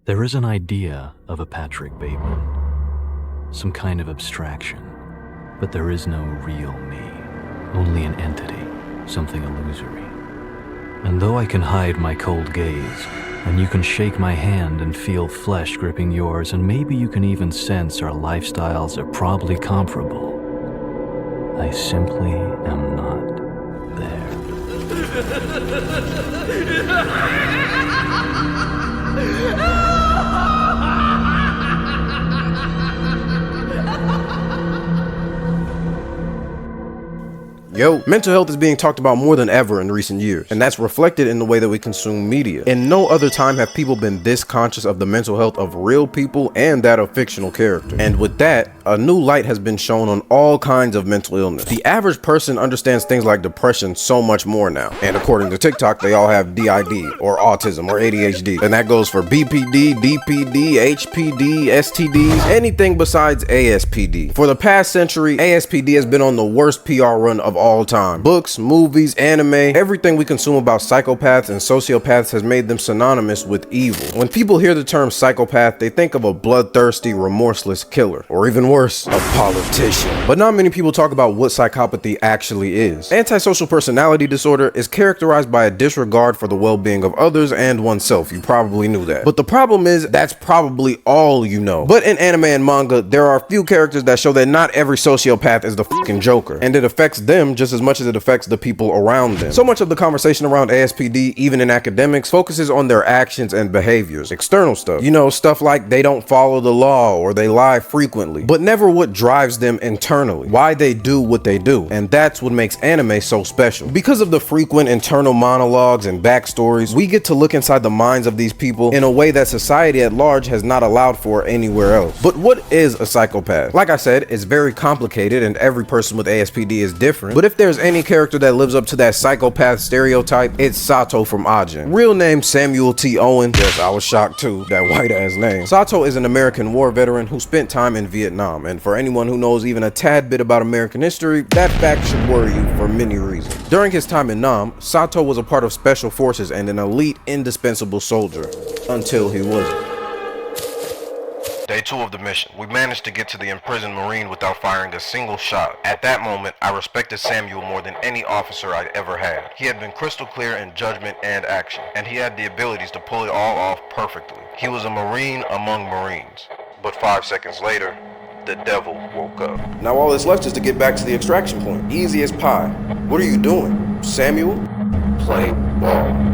There is an idea of a Patrick Bateman, some kind of abstraction, but there is no real me, only an entity, something illusory. And though I can hide my cold gaze, and you can shake my hand and feel flesh gripping yours, and maybe you can even sense our lifestyles are probably comparable, I simply am not there. Yo, mental health is being talked about more than ever in recent years, and that's reflected in the way that we consume media. In no other time have people been this conscious of the mental health of real people and that of fictional characters. And with that, a new light has been shown on all kinds of mental illness. The average person understands things like depression so much more now. And according to TikTok, they all have DID, or autism, or ADHD. And that goes for BPD, DPD, HPD, STDs, anything besides ASPD. For the past century, ASPD has been on the worst PR run of all time. Books, movies, anime, everything we consume about psychopaths and sociopaths has made them synonymous with evil. When people hear the term psychopath, they think of a bloodthirsty, remorseless killer, or even worse, a politician. But not many people talk about what psychopathy actually is. Antisocial personality disorder is characterized by a disregard for the well-being of others and oneself. You probably knew that. But the problem is, that's probably all you know. But in anime and manga, there are a few characters that show that not every sociopath is the fucking Joker, and it affects them just as much as it affects the people around them. So much of the conversation around ASPD, even in academics, focuses on their actions and behaviors, external stuff. You know, stuff like they don't follow the law or they lie frequently, but never what drives them internally, why they do what they do. And that's what makes anime so special. Because of the frequent internal monologues and backstories, we get to look inside the minds of these people in a way that society at large has not allowed for anywhere else. But what is a psychopath? Like I said, it's very complicated and every person with ASPD is different, but if there's any character that lives up to that psychopath stereotype, it's Sato from Ajin. Real name Samuel T. Owen. Yes, I was shocked too, that white ass name. Sato is an American war veteran who spent time in Vietnam, and for anyone who knows even a tad bit about American history, that fact should worry you for many reasons. During his time in Nam, Sato was a part of special forces and an elite, indispensable soldier, until he wasn't. Day 2 of the mission. We managed to get to the imprisoned Marine without firing a single shot. At that moment, I respected Samuel more than any officer I'd ever had. He had been crystal clear in judgment and action, and he had the abilities to pull it all off perfectly. He was a Marine among Marines. But 5 seconds later, the devil woke up. Now all that's left is to get back to the extraction point. Easy as pie. What are you doing, Samuel? Play ball.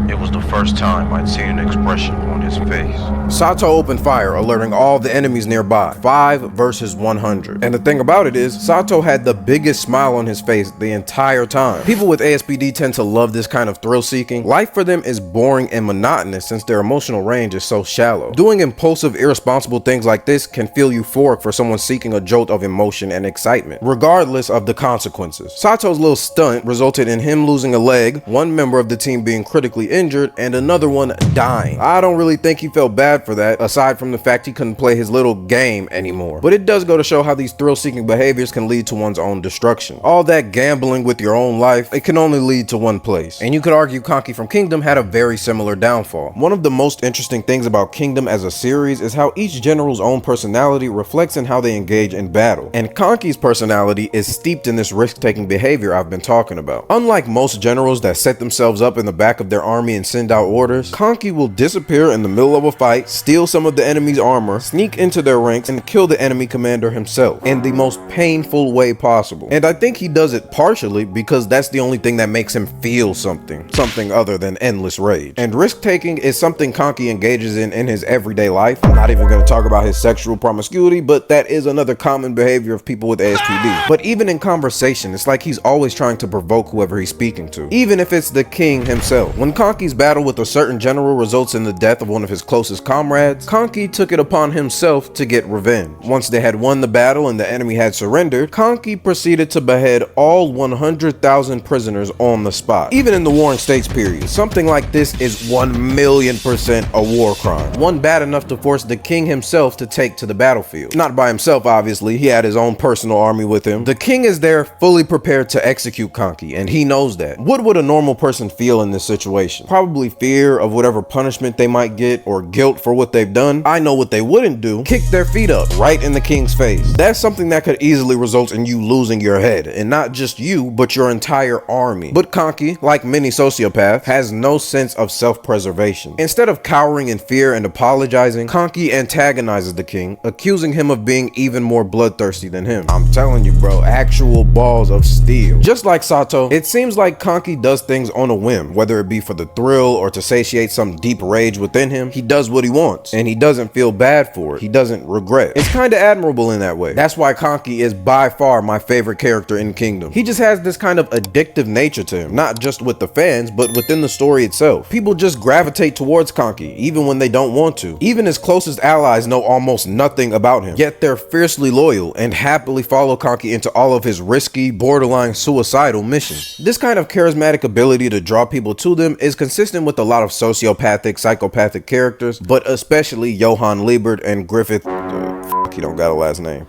It was the first time I'd seen an expression on his face. Sato opened fire, alerting all the enemies nearby. 5 versus 100. And the thing about it is, Sato had the biggest smile on his face the entire time. People with ASPD tend to love this kind of thrill-seeking. Life for them is boring and monotonous since their emotional range is so shallow. Doing impulsive, irresponsible things like this can feel euphoric for someone seeking a jolt of emotion and excitement, regardless of the consequences. Sato's little stunt resulted in him losing a leg, one member of the team being critically injured, and another one dying. I don't really think he felt bad for that, aside from the fact he couldn't play his little game anymore. But it does go to show how these thrill-seeking behaviors can lead to one's own destruction. All that gambling with your own life, it can only lead to one place. And you could argue Kanki from Kingdom had a very similar downfall. One of the most interesting things about Kingdom as a series is how each general's own personality reflects in how they engage in battle. And Kanki's personality is steeped in this risk-taking behavior I've been talking about. Unlike most generals that set themselves up in the back of their army and send out orders, Kanki will disappear in the middle of a fight, steal some of the enemy's armor, sneak into their ranks, and kill the enemy commander himself in the most painful way possible. And I think he does it partially because that's the only thing that makes him feel something other than endless rage. And risk-taking is something Kanki engages in his everyday life. I'm not even going to talk about his sexual promiscuity, but that is another common behavior of people with ASPD. But even in conversation, it's like he's always trying to provoke whoever he's speaking to, even if it's the king himself. When Kanki's battle with a certain general results in the death of one of his closest comrades, Kanki took it upon himself to get revenge. Once they had won the battle and the enemy had surrendered, Kanki proceeded to behead all 100,000 prisoners on the spot. Even in the Warring States period, something like this is 1,000,000% a war crime. One bad enough to force the king himself to take to the battlefield. Not by himself, obviously, he had his own personal army with him. The king is there fully prepared to execute Kanki, and he knows that. What would a normal person feel in this situation? reaction. Probably fear of whatever punishment they might get or guilt for what they've done. I know what they wouldn't do: kick their feet up right in the king's face. That's something that could easily result in you losing your head, and not just you, but your entire army. But Kanki, like many sociopaths, has no sense of self-preservation. Instead of cowering in fear and apologizing, Kanki antagonizes the king, accusing him of being even more bloodthirsty than him. I'm telling you, bro, actual balls of steel. Just like Sato, it seems like Kanki does things on a whim, whether it be for the thrill or to satiate some deep rage within him. He does what he wants, and he doesn't feel bad for it. He doesn't regret. It's kind of admirable in that way. That's why Kanki is by far my favorite character in Kingdom. He just has this kind of addictive nature to him, not just with the fans, but within the story itself. People just gravitate towards Kanki, even when they don't want to. Even his closest allies know almost nothing about him, yet they're fiercely loyal and happily follow Kanki into all of his risky, borderline suicidal missions. This kind of charismatic ability to draw people to them is consistent with a lot of sociopathic, psychopathic characters, but especially Johan Liebert and Griffith. He don't got a last name.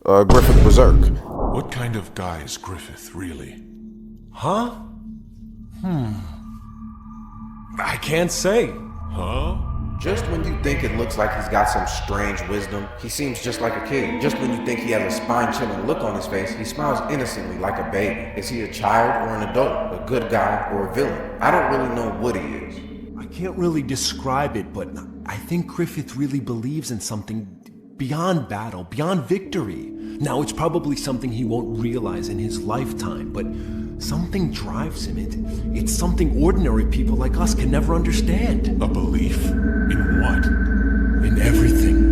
Griffith Berserk. What kind of guy is Griffith, really? Huh? I can't say. Huh? Just when you think it looks like he's got some strange wisdom, he seems just like a kid. Just when you think he has a spine-chilling look on his face, he smiles innocently like a baby. Is he a child or an adult? A good guy or a villain? I don't really know what he is. I can't really describe it, but I think Griffith really believes in something beyond battle, beyond victory. Now, it's probably something he won't realize in his lifetime, but something drives him. It's something ordinary people like us can never understand. A belief? In what? In everything.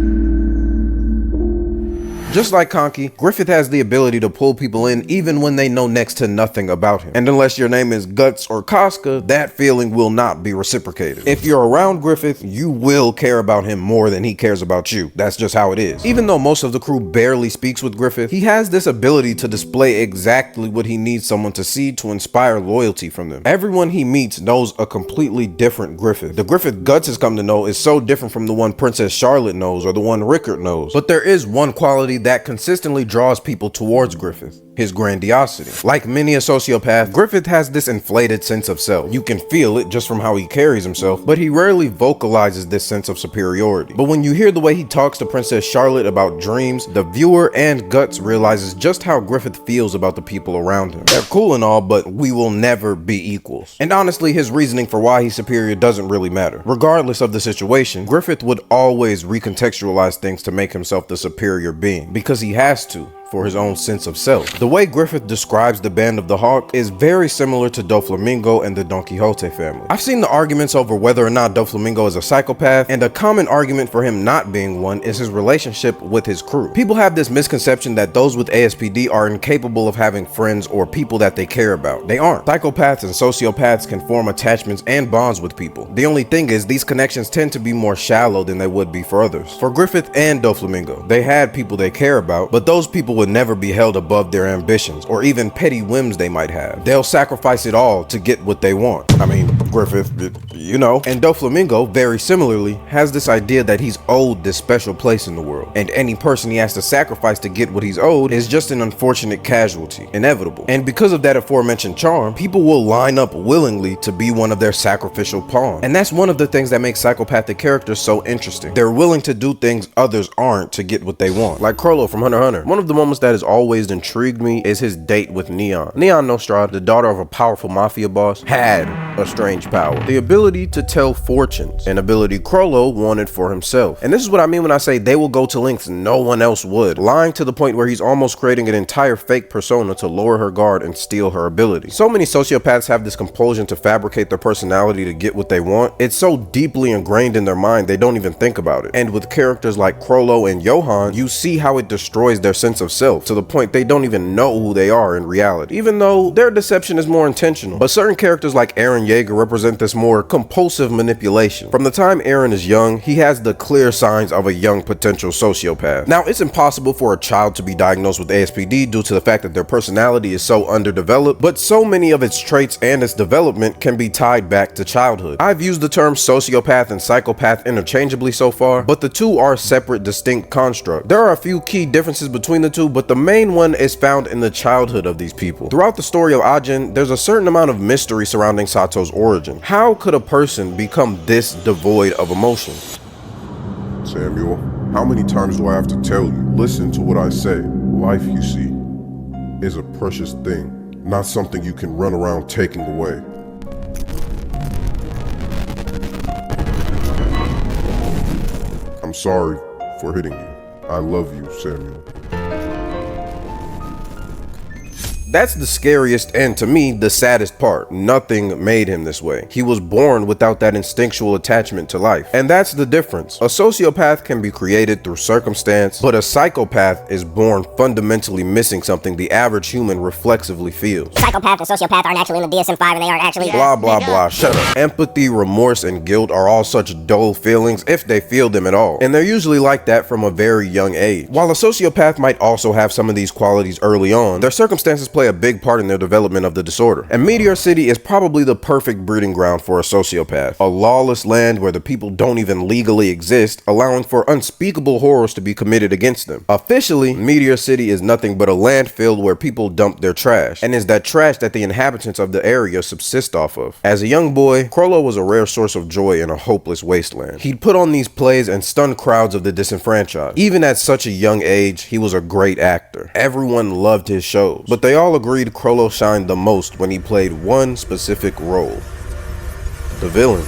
Just like Kanki, Griffith has the ability to pull people in even when they know next to nothing about him. And unless your name is Guts or Casca, that feeling will not be reciprocated. If you're around Griffith, you will care about him more than he cares about you. That's just how it is. Even though most of the crew barely speaks with Griffith, he has this ability to display exactly what he needs someone to see to inspire loyalty from them. Everyone he meets knows a completely different Griffith. The Griffith Guts has come to know is so different from the one Princess Charlotte knows or the one Rickard knows. But there is one quality that consistently draws people towards Griffith: his grandiosity. Like many a sociopath, Griffith has this inflated sense of self. You can feel it just from how he carries himself, but he rarely vocalizes this sense of superiority. But when you hear the way he talks to Princess Charlotte about dreams, the viewer and Guts realizes just how Griffith feels about the people around him. They're cool and all, but we will never be equals. And honestly, his reasoning for why he's superior doesn't really matter. Regardless of the situation, Griffith would always recontextualize things to make himself the superior being, because he has to, for his own sense of self. The way Griffith describes the Band of the Hawk is very similar to Doflamingo and the Don Quixote family. I've seen the arguments over whether or not Doflamingo is a psychopath, and a common argument for him not being one is his relationship with his crew. People have this misconception that those with ASPD are incapable of having friends or people that they care about. They aren't. Psychopaths and sociopaths can form attachments and bonds with people. The only thing is, these connections tend to be more shallow than they would be for others. For Griffith and Doflamingo, they had people they care about, but those people would never be held above their ambitions or even petty whims they might have. They'll sacrifice it all to get what they want. I mean, Griffith, you know. And Doflamingo, very similarly, has this idea that he's owed this special place in the world, and any person he has to sacrifice to get what he's owed is just an unfortunate casualty, inevitable. And because of that aforementioned charm, people will line up willingly to be one of their sacrificial pawns. And that's one of the things that makes psychopathic characters so interesting. They're willing to do things others aren't to get what they want. Like Chrollo from Hunter x Hunter. One of the moments that has always intrigued me is his date with Neon. Neon Nostrad, the daughter of a powerful mafia boss, had a strange power: the ability to tell fortunes, an ability Chrollo wanted for himself. And this is what I mean when I say they will go to lengths no one else would, lying to the point where he's almost creating an entire fake persona to lower her guard and steal her ability. So many sociopaths have this compulsion to fabricate their personality to get what they want. It's so deeply ingrained in their mind they don't even think about it. And with characters like Chrollo and Johan, you see how it destroys their sense of self to the point they don't even know who they are in reality, even though their deception is more intentional. But certain characters like Eren Yeager represent this more compulsive manipulation. From the time Eren is young, he has the clear signs of a young potential sociopath. Now, it's impossible for a child to be diagnosed with ASPD due to the fact that their personality is so underdeveloped, but so many of its traits and its development can be tied back to childhood. I've used the term sociopath and psychopath interchangeably so far, but the two are separate, distinct constructs. There are a few key differences between the two, to, but the main one is found in the childhood of these people. Throughout the story of Ajin, there's a certain amount of mystery surrounding Sato's origin. How could a person become this devoid of emotion? Samuel, how many times do I have to tell you? Listen to what I say. Life, you see, is a precious thing, not something you can run around taking away. I'm sorry for hitting you. I love you, Samuel. That's the scariest and, to me, the saddest part. Nothing made him this way. He was born without that instinctual attachment to life. And that's the difference. A sociopath can be created through circumstance, but a psychopath is born fundamentally missing something the average human reflexively feels. Psychopath and sociopath aren't actually in the DSM-5 and they aren't actually... Blah, blah, blah. Shut up. Empathy, remorse, and guilt are all such dull feelings if they feel them at all. And they're usually like that from a very young age. While a sociopath might also have some of these qualities early on, their circumstances play a big part in their development of the disorder. And Meteor City is probably the perfect breeding ground for a sociopath. A lawless land where the people don't even legally exist, allowing for unspeakable horrors to be committed against them. Officially, Meteor City is nothing but a landfill where people dump their trash, and is that trash that the inhabitants of the area subsist off of. As a young boy, Chrollo was a rare source of joy in a hopeless wasteland. He'd put on these plays and stun crowds of the disenfranchised. Even at such a young age, he was a great actor. Everyone loved his shows, but they all agreed Chrollo shined the most when he played one specific role: the villain.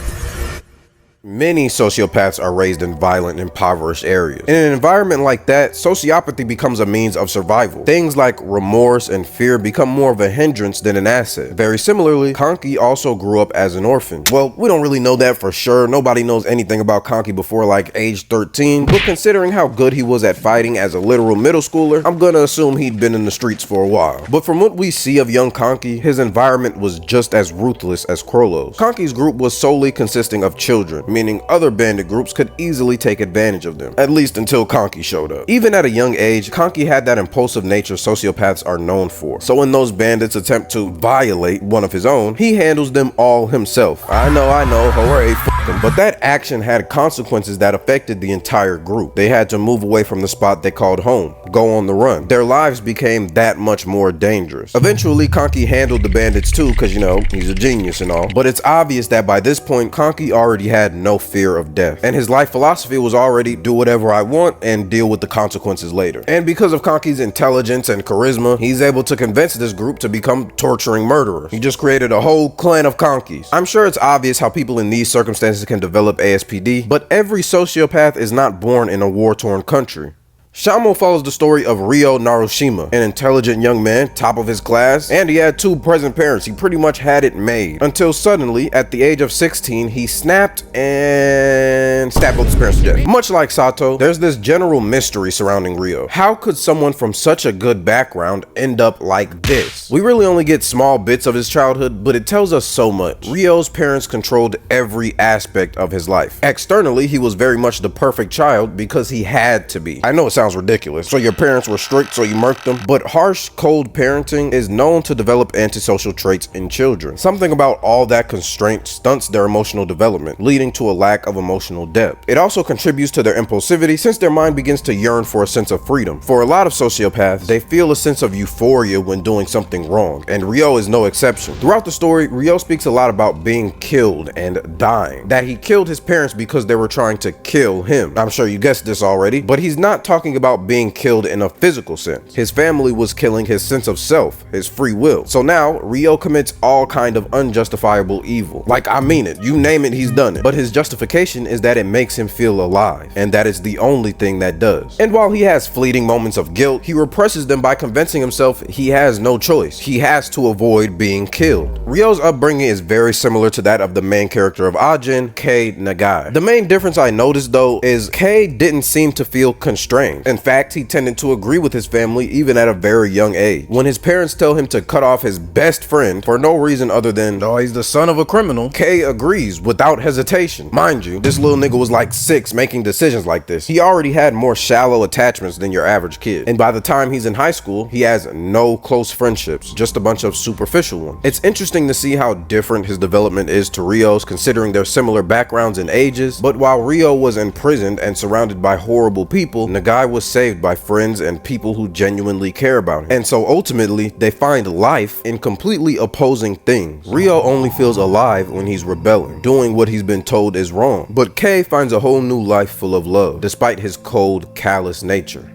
Many sociopaths are raised in violent, impoverished areas. In an environment like that, sociopathy becomes a means of survival. Things like remorse and fear become more of a hindrance than an asset. Very similarly, Kanki also grew up as an orphan. Well, we don't really know that for sure. Nobody knows anything about Kanki before like age 13, but considering how good he was at fighting as a literal middle schooler, I'm gonna assume he'd been in the streets for a while. But from what we see of young Kanki, his environment was just as ruthless as Chrollo's. Kanki's group was solely consisting of children, meaning other bandit groups could easily take advantage of them, at least until Kanki showed up. Even at a young age, Kanki had that impulsive nature sociopaths are known for. So when those bandits attempt to violate one of his own, he handles them all himself. I know, hooray, f them. But that action had consequences that affected the entire group. They had to move away from the spot they called home, go on the run. Their lives became that much more dangerous. Eventually, Kanki handled the bandits too, cause you know, he's a genius and all. But it's obvious that by this point, Kanki already had no fear of death. And his life philosophy was already do whatever I want and deal with the consequences later. And because of Kanki's intelligence and charisma, he's able to convince this group to become torturing murderers. He just created a whole clan of Kankis. I'm sure it's obvious how people in these circumstances can develop ASPD, but every sociopath is not born in a war-torn country. Shamo follows the story of Ryo Narushima, an intelligent young man, top of his class, and he had two present parents. He pretty much had it made. Until suddenly, at the age of 16, he snapped and stabbed both his parents to death. Much like Sato, there's this general mystery surrounding Ryo. How could someone from such a good background end up like this? We really only get small bits of his childhood, but it tells us so much. Ryo's parents controlled every aspect of his life. Externally, he was very much the perfect child because he had to be. I know it sounds ridiculous. So your parents were strict, so you murked them. But harsh, cold parenting is known to develop antisocial traits in children. Something about all that constraint stunts their emotional development, leading to a lack of emotional depth. It also contributes to their impulsivity since their mind begins to yearn for a sense of freedom. For a lot of sociopaths, they feel a sense of euphoria when doing something wrong, and Ryo is no exception. Throughout the story, Ryo speaks a lot about being killed and dying. That he killed his parents because they were trying to kill him. I'm sure you guessed this already, but he's not talking about being killed in a physical sense. His family was killing his sense of self, his free will. So now, Ryo commits all kind of unjustifiable evil. Like, I mean it, you name it, he's done it. But his justification is that it makes him feel alive, and that is the only thing that does. And while he has fleeting moments of guilt, he represses them by convincing himself he has no choice. He has to avoid being killed. Ryo's upbringing is very similar to that of the main character of Ajin, Kei Nagai. The main difference I noticed though is Kei didn't seem to feel constrained. In fact, he tended to agree with his family even at a very young age. When his parents tell him to cut off his best friend for no reason other than, oh, he's the son of a criminal, Kei agrees without hesitation. Mind you, this little nigga was like 6 making decisions like this. He already had more shallow attachments than your average kid. And by the time he's in high school, he has no close friendships, just a bunch of superficial ones. It's interesting to see how different his development is to Ryo's considering their similar backgrounds and ages. But while Ryo was imprisoned and surrounded by horrible people, Nagai was saved by friends and people who genuinely care about him. And so ultimately, they find life in completely opposing things. Ryo only feels alive when he's rebelling, doing what he's been told is wrong. But Kei finds a whole new life full of love, despite his cold, callous nature.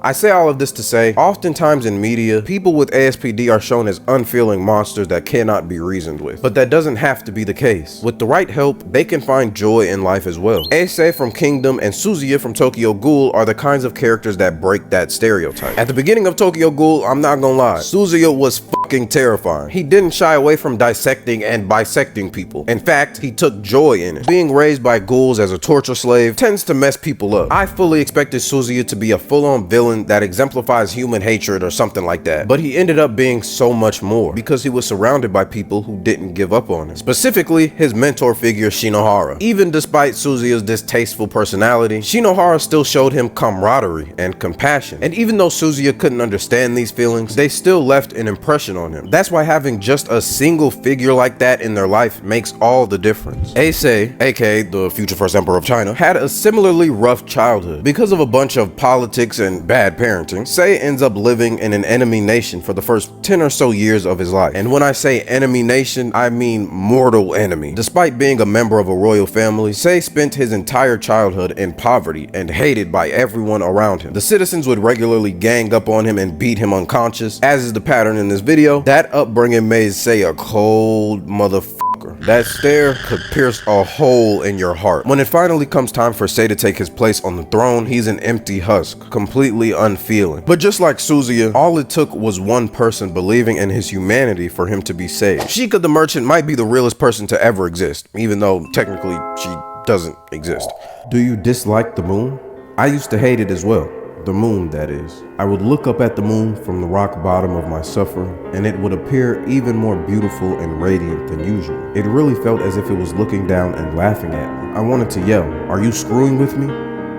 I say all of this to say, oftentimes in media, people with ASPD are shown as unfeeling monsters that cannot be reasoned with. But that doesn't have to be the case. With the right help, they can find joy in life as well. Issei from Kingdom and Suzuya from Tokyo Ghoul are the kinds of characters that break that stereotype. At the beginning of Tokyo Ghoul, I'm not gonna lie, Suzuya was fucking terrifying. He didn't shy away from dissecting and bisecting people. In fact, he took joy in it. Being raised by ghouls as a torture slave tends to mess people up. I fully expected Suzuya to be a full-on villain that exemplifies human hatred or something like that, but he ended up being so much more because he was surrounded by people who didn't give up on him, specifically his mentor figure Shinohara. Even despite Suzuya's distasteful personality, Shinohara still showed him camaraderie and compassion, and even though Suzuya couldn't understand these feelings, they still left an impression on him. That's why having just a single figure like that in their life makes all the difference. Issei, aka the future first emperor of China, had a similarly rough childhood. Because of a bunch of politics and bad parenting, Sei ends up living in an enemy nation for the first 10 or so years of his life. And when I say enemy nation, I mean mortal enemy. Despite being a member of a royal family, Sei spent his entire childhood in poverty and hated by everyone around him. The citizens would regularly gang up on him and beat him unconscious. As is the pattern in this video, that upbringing made Sei a cold motherfucker. That stare could pierce a hole in your heart. When it finally comes time for Sei to take his place on the throne, he's an empty husk, completely unfeeling. But just like Suzuya, all it took was one person believing in his humanity for him to be saved. Sheikah the Merchant might be the realest person to ever exist, even though technically she doesn't exist. Do you dislike the moon? I used to hate it as well. The moon, that is. I would look up at the moon from the rock bottom of my suffering, and it would appear even more beautiful and radiant than usual. It really felt as if it was looking down and laughing at me. I wanted to yell, "Are you screwing with me?"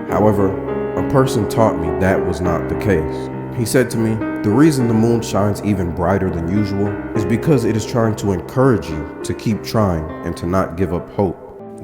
However, a person taught me that was not the case. He said to me, "The reason the moon shines even brighter than usual is because it is trying to encourage you to keep trying and to not give up hope."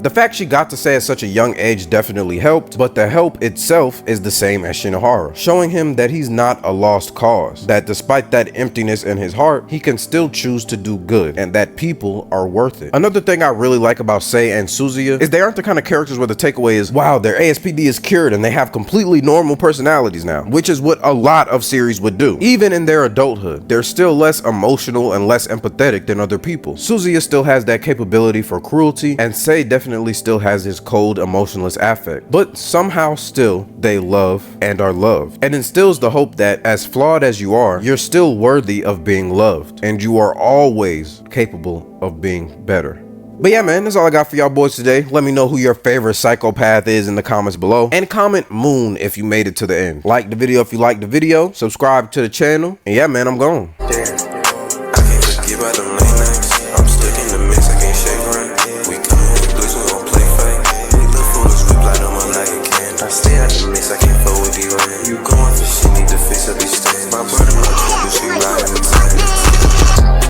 The fact she got to say at such a young age definitely helped, but the help itself is the same as Shinohara, showing him that he's not a lost cause, that despite that emptiness in his heart, he can still choose to do good, and that people are worth it. Another thing I really like about Sei and Suzuya is they aren't the kind of characters where the takeaway is, wow, their ASPD is cured and they have completely normal personalities now, which is what a lot of series would do. Even in their adulthood, they're still less emotional and less empathetic than other people. Suzuya still has that capability for cruelty, and Sei definitely still has his cold, emotionless affect, but somehow still they love and are loved, and instills the hope that as flawed as you are, you're still worthy of being loved, and you are always capable of being better. But yeah, man, that's all I got for y'all boys today. Let me know who your favorite psychopath is in the comments below, and comment moon if you made it to the end. Like the video if you liked the video, subscribe to the channel, and yeah, man, I'm gone. Damn.